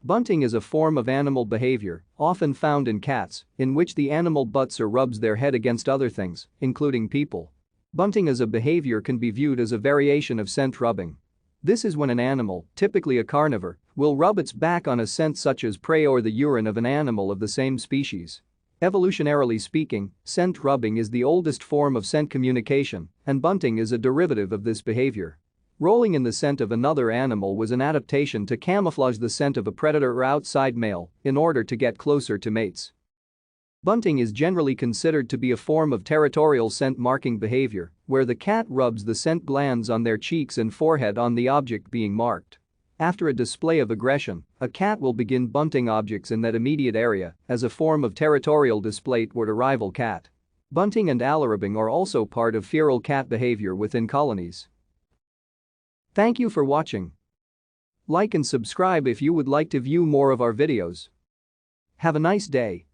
Bunting is a form of animal behavior, often found in cats, in which the animal butts or rubs their head against other things, including people. Bunting as a behavior can be viewed as a variation of scent rubbing. This is when an animal, typically a carnivore, will rub its back on a scent such as prey or the urine of an animal of the same species. Evolutionarily speaking, scent rubbing is the oldest form of scent communication, and bunting is a derivative of this behavior. Rolling in the scent of another animal was an adaptation to camouflage the scent of a predator or outside male in order to get closer to mates. Bunting is generally considered to be a form of territorial scent marking behavior, where the cat rubs the scent glands on their cheeks and forehead on the object being marked. After a display of aggression, a cat will begin bunting objects in that immediate area as a form of territorial display toward a rival cat. Bunting and alarubbing are also part of feral cat behavior within colonies. Thank you for watching. Like and subscribe if you would like to view more of our videos. Have a nice day.